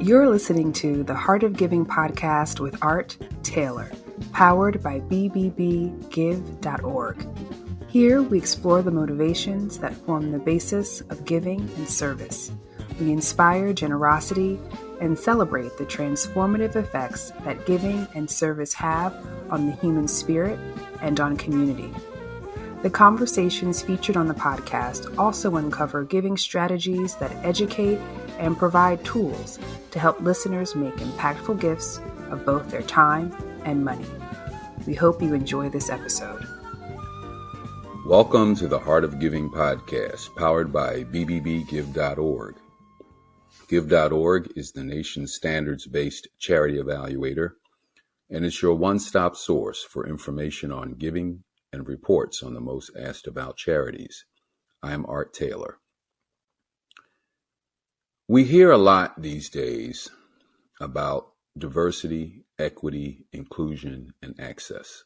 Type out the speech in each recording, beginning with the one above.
You're listening to the Heart of Giving podcast with Art Taylor, powered by bbbgive.org. Here we explore the motivations that form the basis of giving and service. We inspire generosity and celebrate the transformative effects that giving and service have on the human spirit and on community. The conversations featured on the podcast also uncover giving strategies that educate and provide tools to help listeners make impactful gifts of both their time and money. We hope you enjoy this episode. Welcome to the Heart of Giving podcast, powered by bbbgive.org. Give.org is the nation's standards-based charity evaluator, and it's your one-stop source for information on giving and reports on the most asked about charities. I am Art Taylor. We hear a lot these days about diversity, equity, inclusion, and access.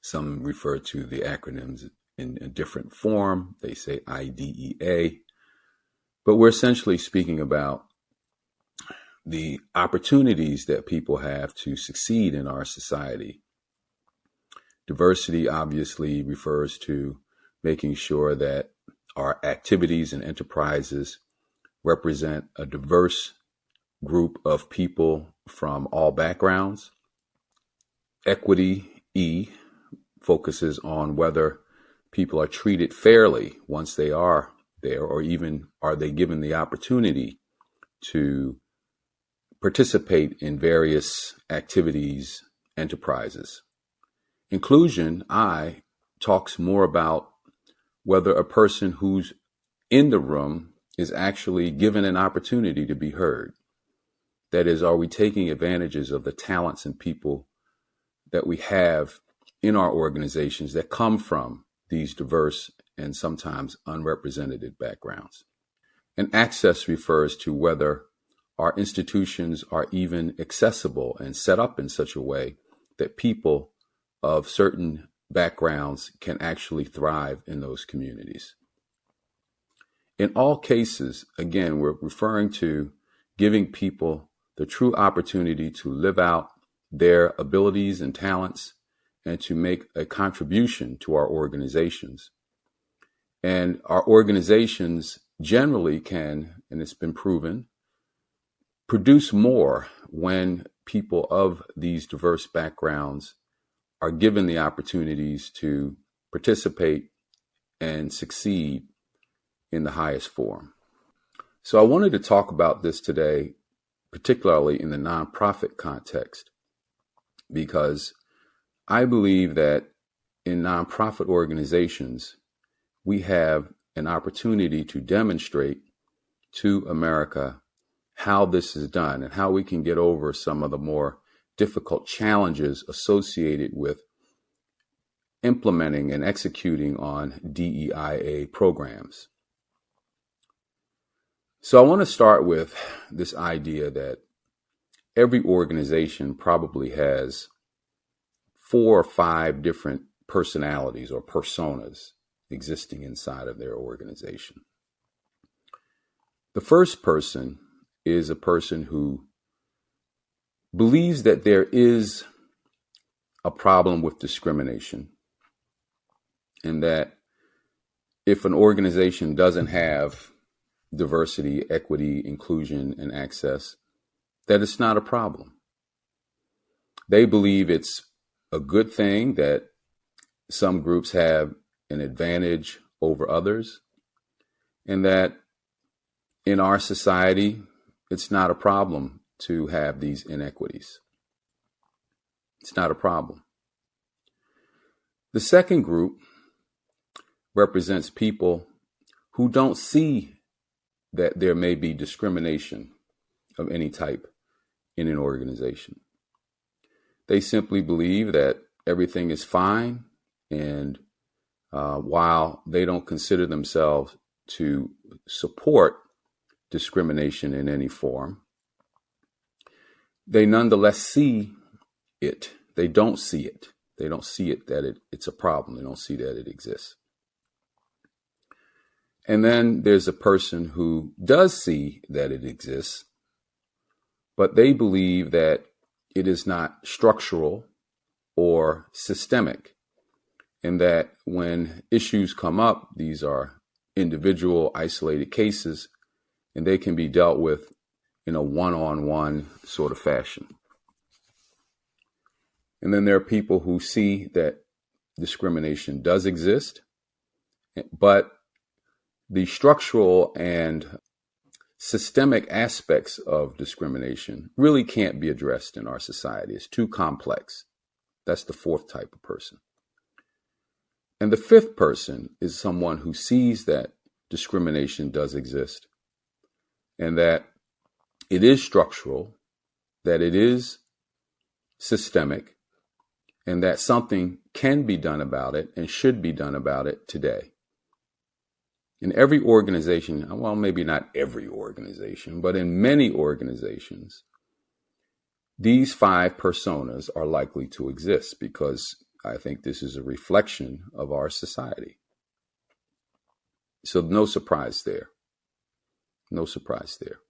Some refer to the acronyms in a different form. They say IDEA, but we're essentially speaking about the opportunities that people have to succeed in our society. Diversity obviously refers to making sure that our activities and enterprises represent a diverse group of people from all backgrounds. Equity, E, focuses on whether people are treated fairly once they are there, or even are they given the opportunity to participate in various activities, enterprises. Inclusion, I, talks more about whether a person who's in the room is actually given an opportunity to be heard. That is, are we taking advantages of the talents and people that we have in our organizations that come from these diverse and sometimes unrepresented backgrounds? And access refers to whether our institutions are even accessible and set up in such a way that people of certain backgrounds can actually thrive in those communities. In all cases, again, we're referring to giving people the true opportunity to live out their abilities and talents and to make a contribution to our organizations. And our organizations generally can, and it's been proven, produce more when people of these diverse backgrounds are given the opportunities to participate and succeed in the highest form. So I wanted to talk about this today, particularly in the nonprofit context, because I believe that in nonprofit organizations, we have an opportunity to demonstrate to America how this is done and how we can get over some of the more difficult challenges associated with implementing and executing on DEIA programs. So I want to start with this idea that every organization probably has 4 or 5 different personalities or personas existing inside of their organization. The first person is a person who believes that there is a problem with discrimination, and that if an organization doesn't have diversity, equity, inclusion, and access, that it's not a problem. They believe it's a good thing that some groups have an advantage over others, and that in our society, it's not a problem to have these inequities. It's not a problem. The second group represents people who don't see that there may be discrimination of any type in an organization. They simply believe that everything is fine, and while they don't consider themselves to support discrimination in any form, they nonetheless see it. They don't see it. They don't see it that it's a problem. They don't see that it exists. And then there's a person who does see that it exists, but they believe that it is not structural or systemic, and that when issues come up, these are individual isolated cases, and they can be dealt with in a one-on-one sort of fashion. And then there are people who see that discrimination does exist, but the structural and systemic aspects of discrimination really can't be addressed in our society. It's too complex. That's the fourth type of person. And the fifth person is someone who sees that discrimination does exist and that it is structural, that it is systemic, and that something can be done about it and should be done about it today. In every organization, well, maybe not every organization, but in many organizations, these five personas are likely to exist because I think this is a reflection of our society. So no surprise there. No surprise there.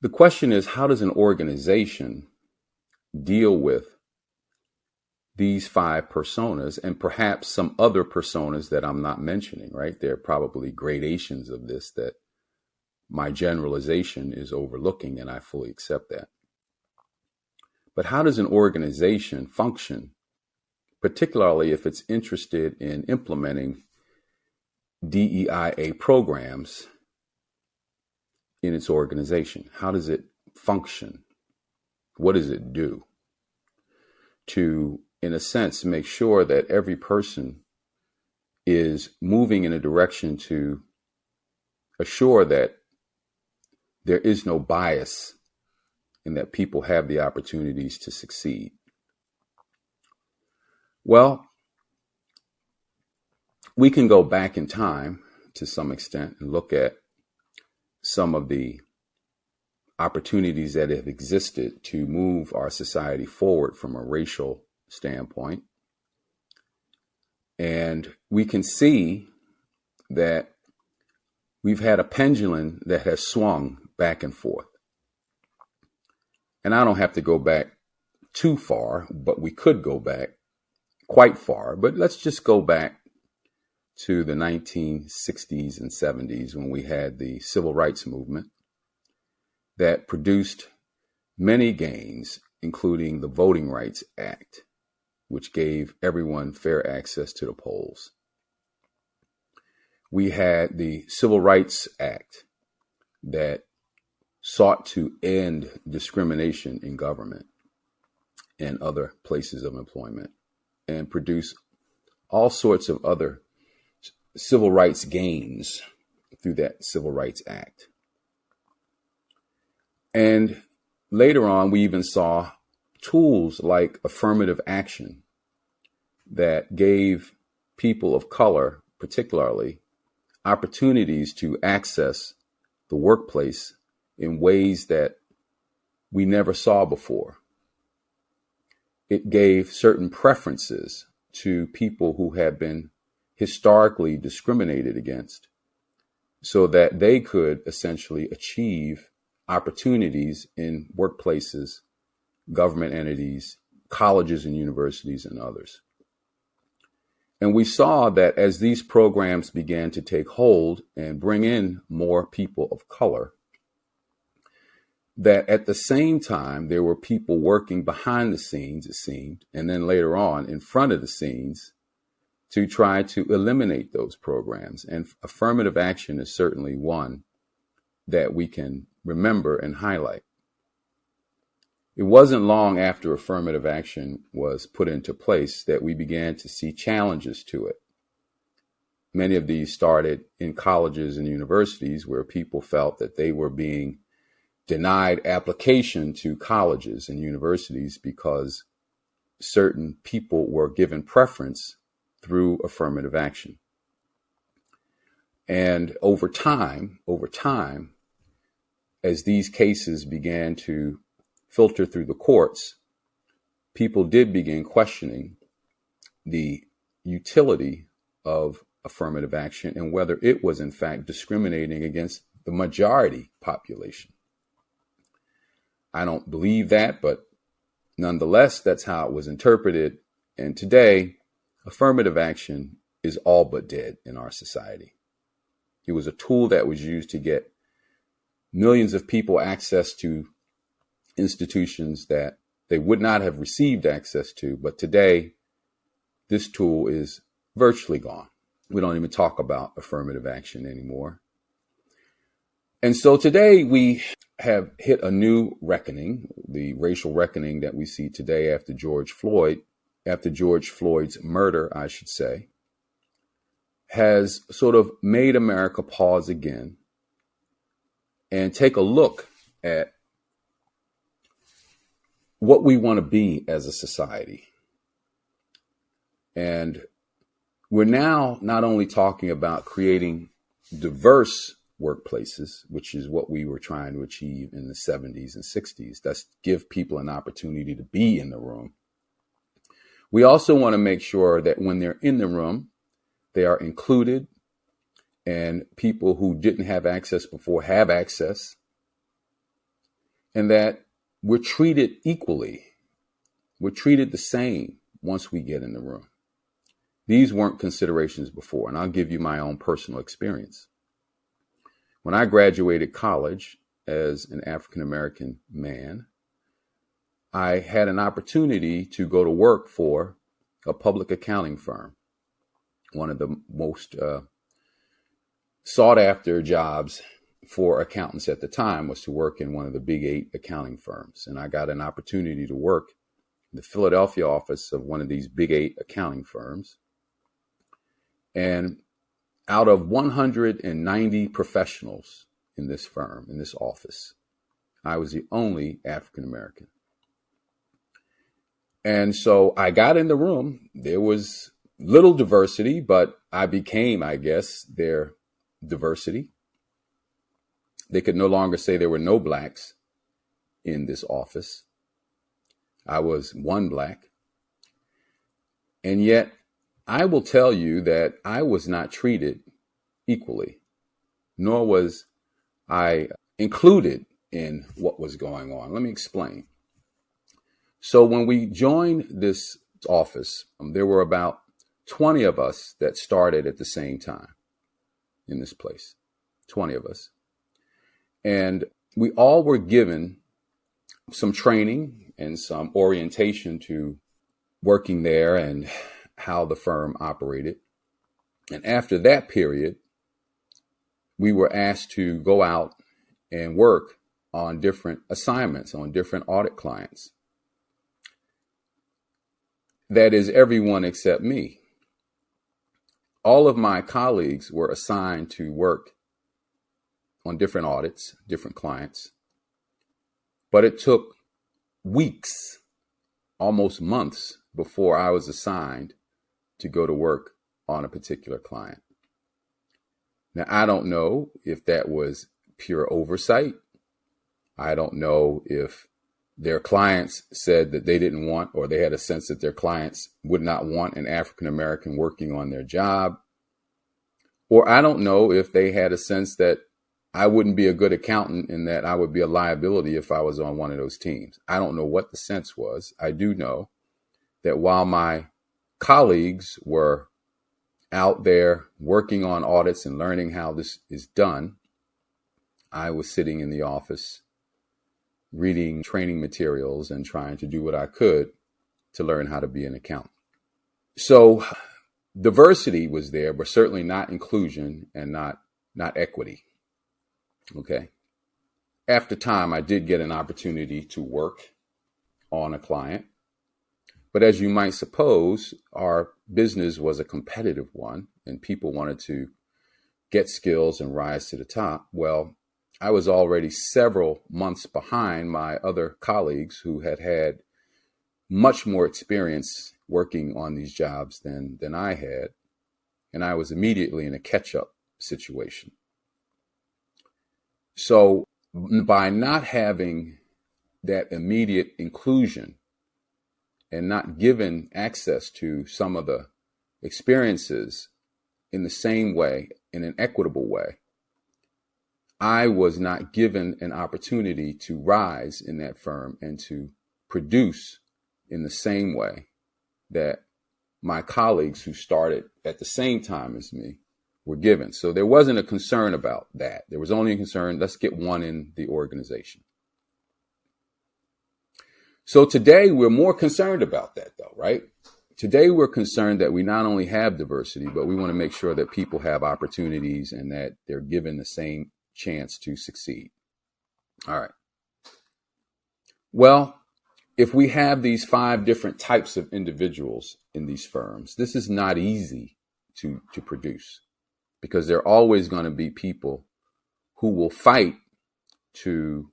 The question is, how does an organization deal with these five personas and perhaps some other personas that I'm not mentioning, right? There are probably gradations of this that my generalization is overlooking, and I fully accept that. But how does an organization function, particularly if it's interested in implementing DEIA programs in its organization? How does it function? What does it do to, in a sense, make sure that every person is moving in a direction to assure that there is no bias and that people have the opportunities to succeed? Well, we can go back in time to some extent and look at some of the opportunities that have existed to move our society forward from a racial standpoint. And we can see that we've had a pendulum that has swung back and forth. And I don't have to go back too far, but we could go back quite far. But let's just go back to the 1960s and 70s when we had the civil rights movement that produced many gains, including the Voting Rights Act, which gave everyone fair access to the polls. We had the Civil Rights Act that sought to end discrimination in government and other places of employment and produce all sorts of other civil rights gains through that Civil Rights Act. And later on, we even saw tools like affirmative action that gave people of color, particularly, opportunities to access the workplace in ways that we never saw before. It gave certain preferences to people who had been historically discriminated against so that they could essentially achieve opportunities in workplaces, government entities, colleges and universities, and others. And we saw that as these programs began to take hold and bring in more people of color, that at the same time, there were people working behind the scenes, it seemed, and then later on in front of the scenes to try to eliminate those programs. And affirmative action is certainly one that we can remember and highlight. It wasn't long after affirmative action was put into place that we began to see challenges to it. Many of these started in colleges and universities where people felt that they were being denied application to colleges and universities because certain people were given preference through affirmative action. And over time, as these cases began to filter through the courts, people did begin questioning the utility of affirmative action and whether it was in fact discriminating against the majority population. I don't believe that, but nonetheless, that's how it was interpreted. And today, affirmative action is all but dead in our society. It was a tool that was used to get millions of people access to institutions that they would not have received access to. But today, this tool is virtually gone. We don't even talk about affirmative action anymore. And so today we have hit a new reckoning, the racial reckoning that we see today after George Floyd's murder, I should say, has sort of made America pause again and take a look at what we want to be as a society. And we're now not only talking about creating diverse workplaces, which is what we were trying to achieve in the 70s and 60s. That's give people an opportunity to be in the room. We also want to make sure that when they're in the room, they are included and people who didn't have access before have access, and that we're treated equally. We're treated the same once we get in the room. These weren't considerations before, and I'll give you my own personal experience. When I graduated college as an African-American man, I had an opportunity to go to work for a public accounting firm. One of the most sought after jobs for accountants at the time was to work in one of the big 8 accounting firms. And I got an opportunity to work in the Philadelphia office of one of these big 8 accounting firms. And out of 190 professionals in this firm, in this office, I was the only African American. And so I got in the room. There was little diversity, but I became, I guess, their diversity. They could no longer say there were no blacks in this office. I was one black. And yet, I will tell you that I was not treated equally, nor was I included in what was going on. Let me explain. So when we joined this office, there were about 20 of us that started at the same time in this place, 20 of us. And we all were given some training and some orientation to working there and how the firm operated. And after that period, we were asked to go out and work on different assignments, on different audit clients. That is everyone except me. All of my colleagues were assigned to work on different audits, different clients. But it took weeks, almost months, before I was assigned to go to work on a particular client. Now, I don't know if that was pure oversight. I don't know if their clients said that they didn't want, or they had a sense that their clients would not want an African American working on their job. Or I don't know if they had a sense that I wouldn't be a good accountant and that I would be a liability if I was on one of those teams. I don't know what the sense was. I do know that while my colleagues were out there working on audits and learning how this is done, I was sitting in the office reading training materials and trying to do what I could to learn how to be an accountant. So diversity was there, but certainly not inclusion and not equity. Okay. After time, I did get an opportunity to work on a client. But as you might suppose, our business was a competitive one and people wanted to get skills and rise to the top. Well, I was already several months behind my other colleagues who had had much more experience working on these jobs than I had. And I was immediately in a catch-up situation. So by not having that immediate inclusion and not given access to some of the experiences in the same way, in an equitable way, I was not given an opportunity to rise in that firm and to produce in the same way that my colleagues who started at the same time as me were given. So there wasn't a concern about that. There was only a concern, let's get one in the organization. So today we're more concerned about that though, right? Today we're concerned that we not only have diversity, but we want to make sure that people have opportunities and that they're given the same chance to succeed. All right. Well, if we have these 5 different types of individuals in these firms, this is not easy to produce, because there are always going to be people who will fight to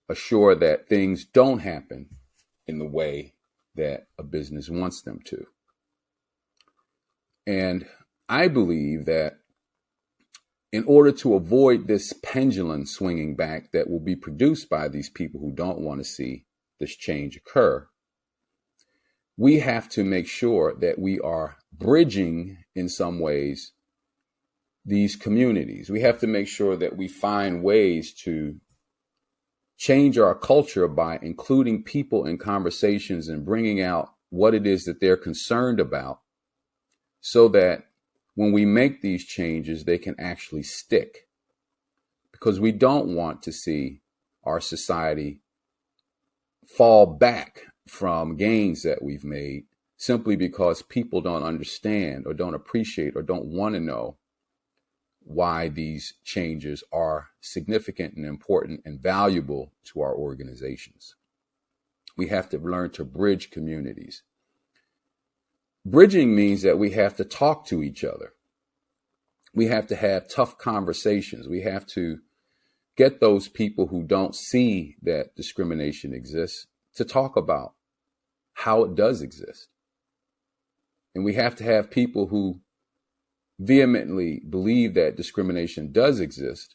assure that things don't happen in the way that a business wants them to. And I believe that in order to avoid this pendulum swinging back that will be produced by these people who don't want to see this change occur, we have to make sure that we are bridging in some ways these communities. We have to make sure that we find ways to change our culture by including people in conversations and bringing out what it is that they're concerned about, so that when we make these changes, they can actually stick. Because we don't want to see our society fall back from gains that we've made simply because people don't understand or don't appreciate or don't want to know why these changes are significant and important and valuable to our organizations. We have to learn to bridge communities. Bridging means that we have to talk to each other. We have to have tough conversations. We have to get those people who don't see that discrimination exists to talk about how it does exist. And we have to have people who vehemently believe that discrimination does exist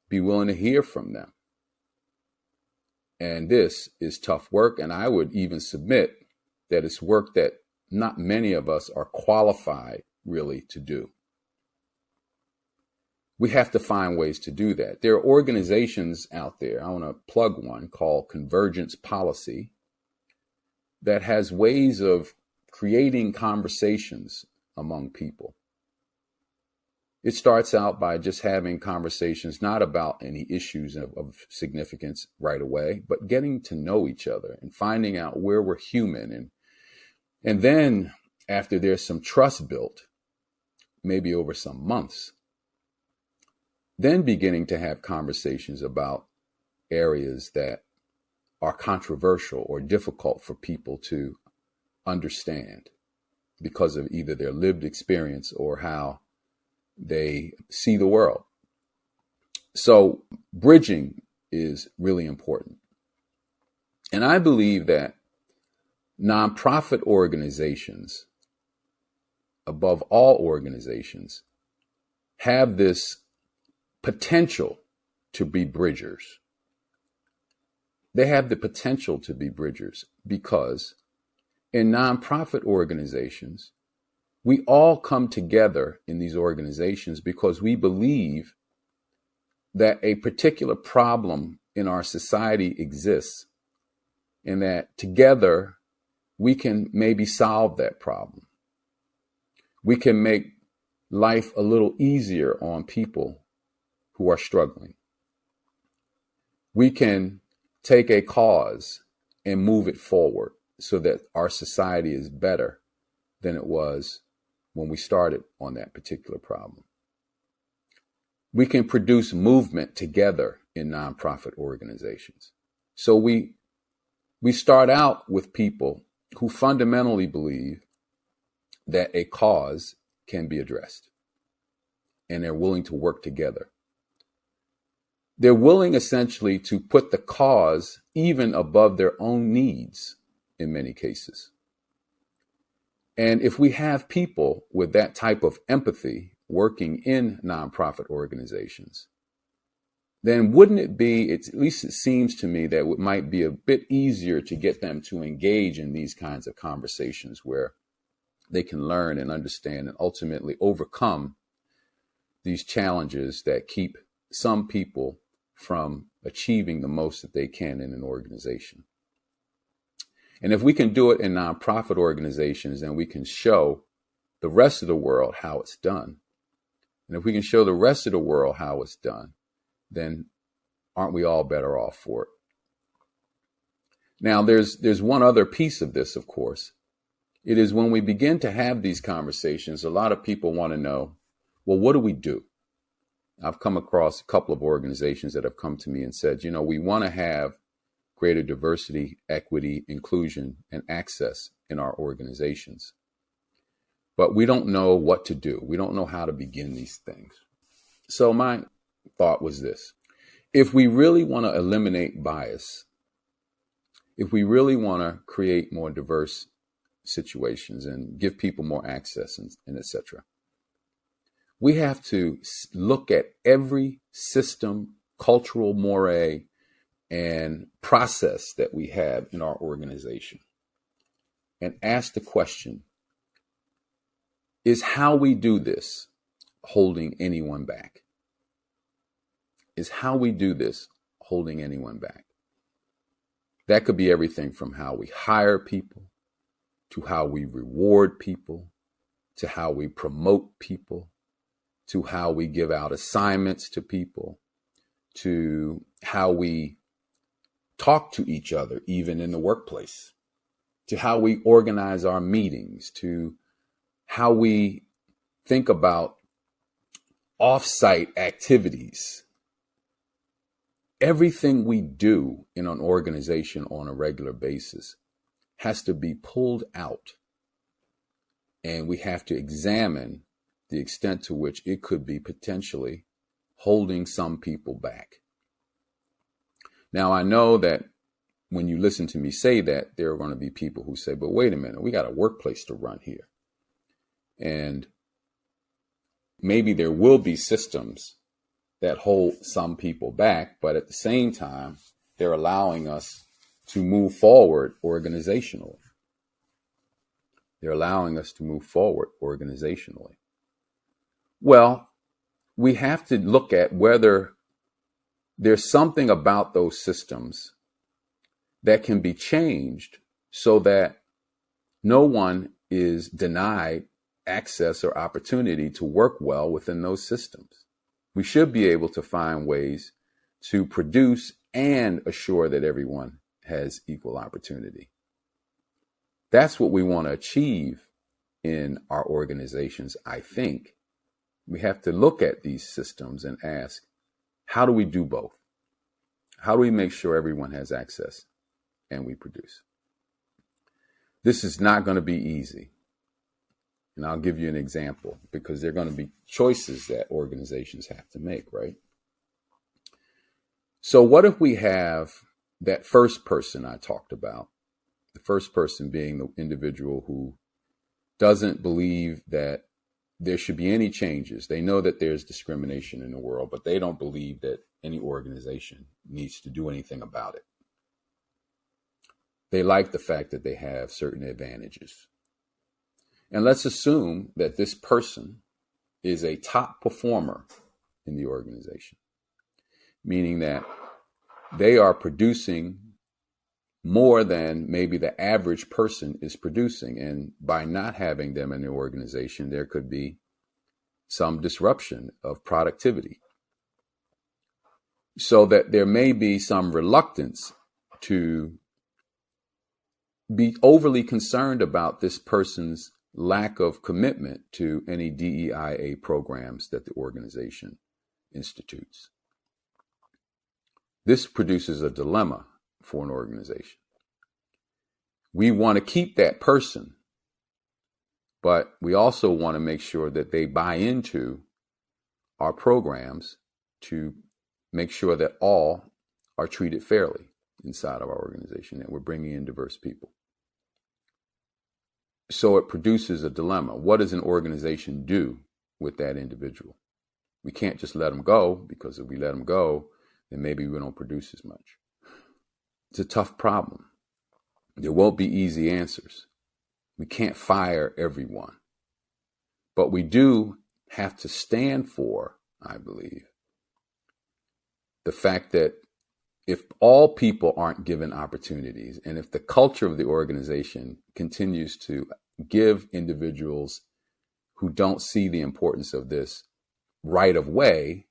be willing to hear from them. And this is tough work. And I would even submit that it's work that not many of us are qualified really to do. We have to find ways to do that. There are organizations out there, I want to plug one called Convergence Policy, that has ways of creating conversations among people. It starts out by just having conversations not about any issues of significance right away, but getting to know each other and finding out where we're human. And then after there's some trust built, maybe over some months, then beginning to have conversations about areas that are controversial or difficult for people to understand because of either their lived experience or how they see the world. So bridging is really important. And I believe that nonprofit organizations, above all organizations, have this potential to be bridgers. They have the potential to be bridgers because in nonprofit organizations, we all come together in these organizations because we believe that a particular problem in our society exists and that together we can maybe solve that problem. We can make life a little easier on people who are struggling. We can take a cause and move it forward so that our society is better than it was when we started on that particular problem. We can produce movement together in nonprofit organizations. So we start out with people who fundamentally believe that a cause can be addressed, and they're willing to work together. They're willing essentially to put the cause even above their own needs in many cases. And if we have people with that type of empathy working in nonprofit organizations, then wouldn't it be, at least it seems to me, that it might be a bit easier to get them to engage in these kinds of conversations where they can learn and understand and ultimately overcome these challenges that keep some people from achieving the most that they can in an organization. And if we can do it in nonprofit organizations, then we can show the rest of the world how it's done. And if we can show the rest of the world how it's done, then aren't we all better off for it? Now, there's one other piece of this, of course. It is when we begin to have these conversations, a lot of people want to know, well, what do we do? I've come across a couple of organizations that have come to me and said, we want to have greater diversity, equity, inclusion, and access in our organizations. But we don't know what to do. We don't know how to begin these things. So my thought was this. If we really want to eliminate bias, if we really want to create more diverse situations and give people more access and et cetera, we have to look at every system, cultural moray, and process that we have in our organization and ask the question, is how we do this holding anyone back? Is how we do this holding anyone back? That could be everything from how we hire people, to how we reward people, to how we promote people, to how we give out assignments to people, to how we talk to each other, even in the workplace, to how we organize our meetings, to how we think about off-site activities. Everything we do in an organization on a regular basis has to be pulled out, and we have to examine the extent to which it could be potentially holding some people back. Now, I know that when you listen to me say that, there are going to be people who say, but wait a minute, we got a workplace to run here. And maybe there will be systems that hold some people back, but at the same time, they're allowing us to move forward organizationally. They're allowing us to move forward organizationally. Well, we have to look at whether there's something about those systems that can be changed so that no one is denied access or opportunity to work well within those systems. We should be able to find ways to produce and assure that everyone has equal opportunity. That's what we want to achieve in our organizations, I think. We have to look at these systems and ask, how do we do both? How do we make sure everyone has access and we produce? This is not going to be easy. And I'll give you an example, because there are going to be choices that organizations have to make, right? So what if we have that first person I talked about, the first person being the individual who doesn't believe that there should be any changes. They know that there's discrimination in the world, but they don't believe that any organization needs to do anything about it. They like the fact that they have certain advantages. And let's assume that this person is a top performer in the organization, meaning that they are producing more than maybe the average person is producing. And by not having them in the organization, there could be some disruption of productivity. So that there may be some reluctance to be overly concerned about this person's lack of commitment to any DEIA programs that the organization institutes. This produces a dilemma for an organization. We want to keep that person, but we also want to make sure that they buy into our programs to make sure that all are treated fairly inside of our organization, that we're bringing in diverse people. So it produces a dilemma. What does an organization do with that individual? We can't just let them go, because if we let them go, then maybe we don't produce as much. It's a tough problem. There won't be easy answers. We can't fire everyone. But we do have to stand for, I believe, the fact that if all people aren't given opportunities, and if the culture of the organization continues to give individuals who don't see the importance of this right of way,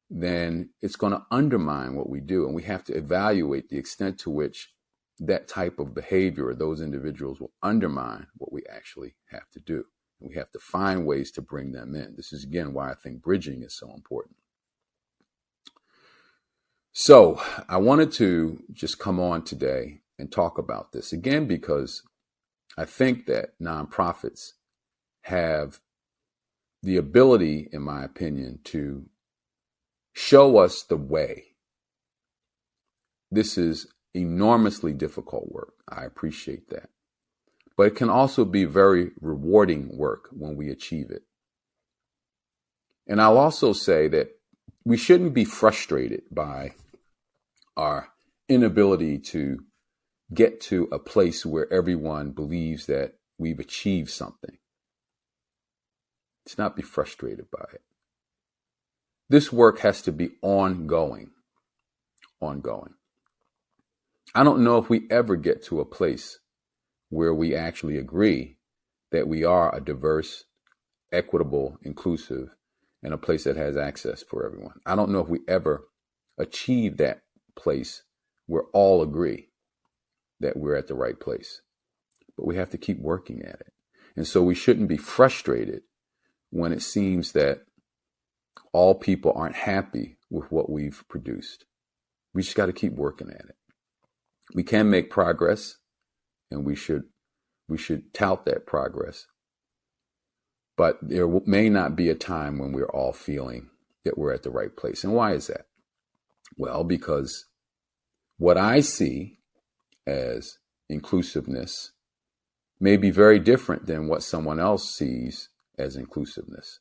then it's going to undermine what we do. And we have to evaluate the extent to which that type of behavior or those individuals will undermine what we actually have to do. And we have to find ways to bring them in. This is, again, why I think bridging is so important. So I wanted to just come on today and talk about this again, because I think that nonprofits have the ability, in my opinion, to show us the way. This is enormously difficult work. I appreciate that. But it can also be very rewarding work when we achieve it. And I'll also say that we shouldn't be frustrated by our inability to get to a place where everyone believes that we've achieved something. Let's not be frustrated by it. This work has to be ongoing. Ongoing. I don't know if we ever get to a place where we actually agree that we are a diverse, equitable, inclusive, and a place that has access for everyone. I don't know if we ever achieve that place where all agree that we're at the right place. But we have to keep working at it. And so we shouldn't be frustrated when it seems that all people aren't happy with what we've produced. We just got to keep working at it. We can make progress, and we should tout that progress. But there may not be a time when we're all feeling that we're at the right place. And why is that? Well, because what I see as inclusiveness may be very different than what someone else sees as inclusiveness.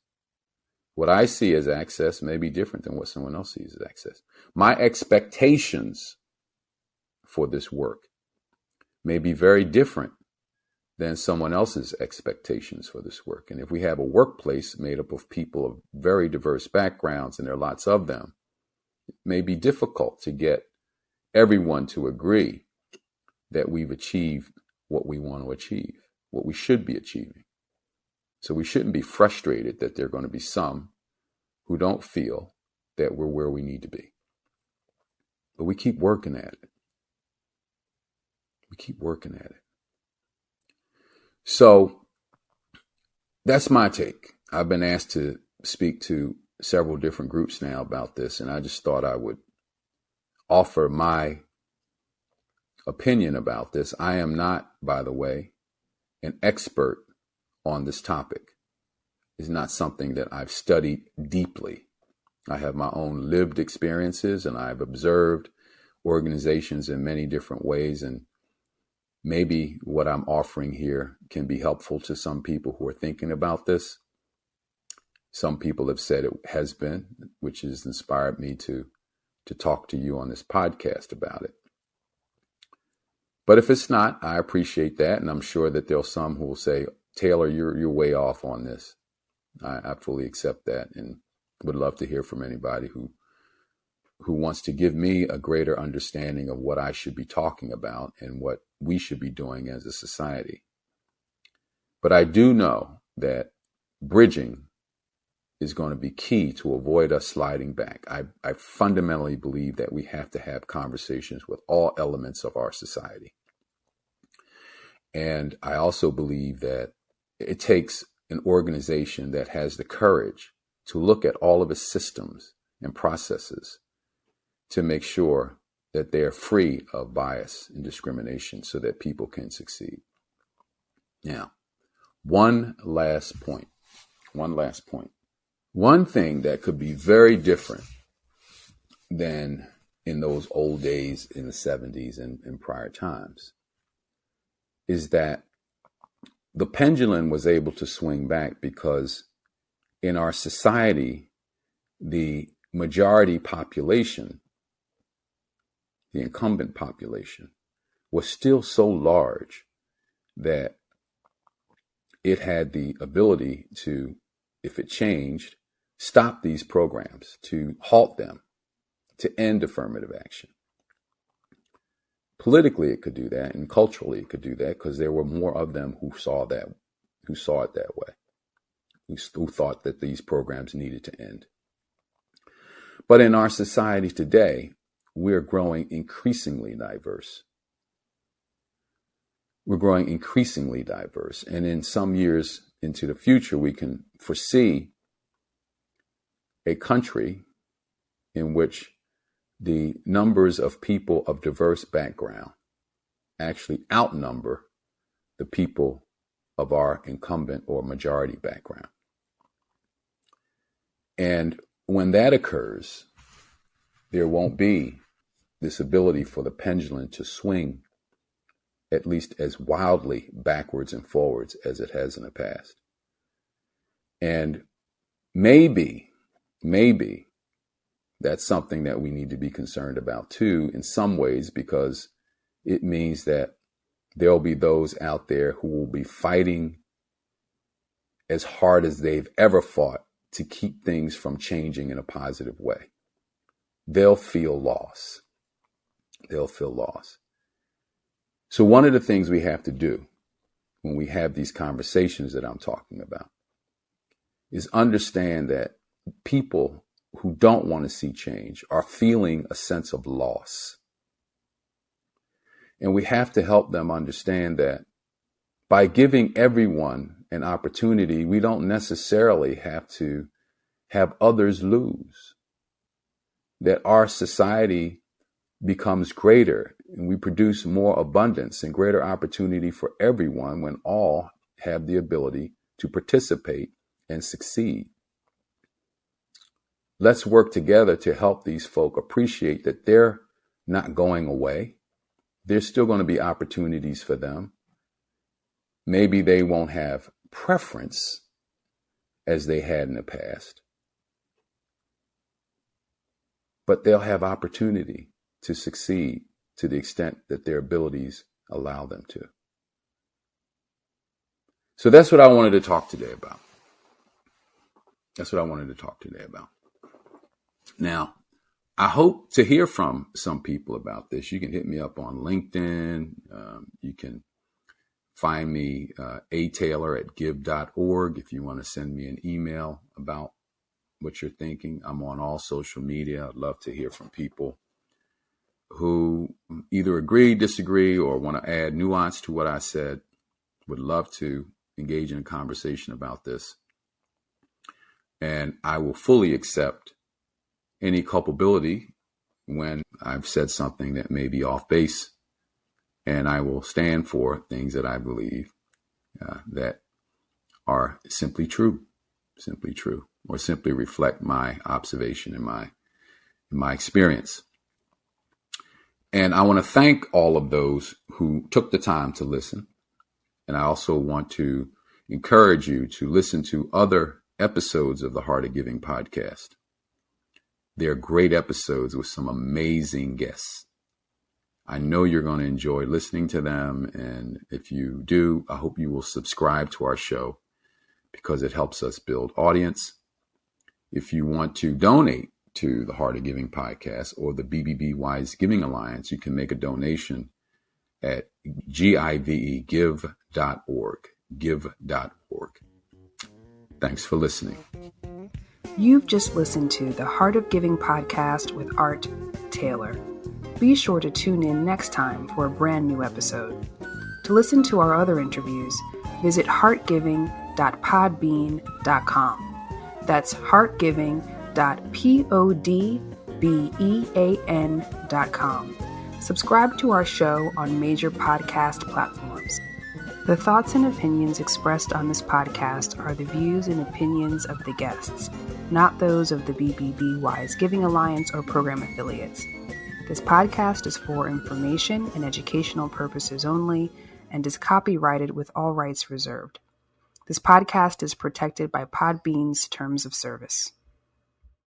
What I see as access may be different than what someone else sees as access. My expectations for this work may be very different than someone else's expectations for this work. And if we have a workplace made up of people of very diverse backgrounds, and there are lots of them, it may be difficult to get everyone to agree that we've achieved what we want to achieve, what we should be achieving. So we shouldn't be frustrated that there are going to be some who don't feel that we're where we need to be. But we keep working at it. We keep working at it. So that's my take. I've been asked to speak to several different groups now about this, and I just thought I would offer my opinion about this. I am not, by the way, an expert on this topic. It's not something that I've studied deeply. I have my own lived experiences, and I've observed organizations in many different ways, and maybe what I'm offering here can be helpful to some people who are thinking about this. Some people have said it has been, which has inspired me to talk to you on this podcast about it. But if it's not, I appreciate that. And I'm sure that there'll some who will say, Taylor, you're way off on this. I fully accept that, and would love to hear from anybody who wants to give me a greater understanding of what I should be talking about and what we should be doing as a society. But I do know that bridging is going to be key to avoid us sliding back. I fundamentally believe that we have to have conversations with all elements of our society. And I also believe that it takes an organization that has the courage to look at all of its systems and processes to make sure that they are free of bias and discrimination so that people can succeed. Now, one last point. One thing that could be very different than in those old days in the 70s and prior times is that the pendulum was able to swing back because in our society, the majority population, the incumbent population, was still so large that it had the ability to if it changed, stop these programs, to halt them, to end affirmative action. Politically, it could do that, and culturally, it could do that, because there were more of them who saw it that way, who thought that these programs needed to end. But in our society today, we're growing increasingly diverse. We're growing increasingly diverse, and in some years into the future, we can foresee a country in which the numbers of people of diverse background actually outnumber the people of our incumbent or majority background. And when that occurs, there won't be this ability for the pendulum to swing at least as wildly backwards and forwards as it has in the past. And maybe that's something that we need to be concerned about too, in some ways, because it means that there'll be those out there who will be fighting as hard as they've ever fought to keep things from changing in a positive way. They'll feel loss. So one of the things we have to do when we have these conversations that I'm talking about is understand that people who don't want to see change are feeling a sense of loss. And we have to help them understand that by giving everyone an opportunity, we don't necessarily have to have others lose. That our society becomes greater and we produce more abundance and greater opportunity for everyone when all have the ability to participate and succeed. Let's work together to help these folk appreciate that they're not going away. There's still going to be opportunities for them. Maybe they won't have preference as they had in the past, but they'll have opportunity to succeed to the extent that their abilities allow them to. So that's what I wanted to talk today about. Now, I hope to hear from some people about this. You can hit me up on LinkedIn. You can find me ataylor@give.org if you want to send me an email about what you're thinking. I'm on all social media. I'd love to hear from people who either agree, disagree, or want to add nuance to what I said. Would love to engage in a conversation about this. And I will fully accept any culpability when I've said something that may be off base. And I will stand for things that I believe that are simply true, or simply reflect my observation and my experience. And I want to thank all of those who took the time to listen. And I also want to encourage you to listen to other episodes of the Heart of Giving podcast. They're great episodes with some amazing guests. I know you're going to enjoy listening to them. And if you do, I hope you will subscribe to our show because it helps us build audience. If you want to donate to the Heart of Giving podcast or the BBB Wise Giving Alliance, you can make a donation at give.org. Thanks for listening. You've just listened to the Heart of Giving podcast with Art Taylor. Be sure to tune in next time for a brand new episode. To listen to our other interviews, visit heartgiving.podbean.com. That's heartgiving.podbean.com. Subscribe to our show on major podcast platforms. The thoughts and opinions expressed on this podcast are the views and opinions of the guests, not those of the BBB Wise Giving Alliance or program affiliates. This podcast is for information and educational purposes only and is copyrighted with all rights reserved. This podcast is protected by Podbean's terms of service.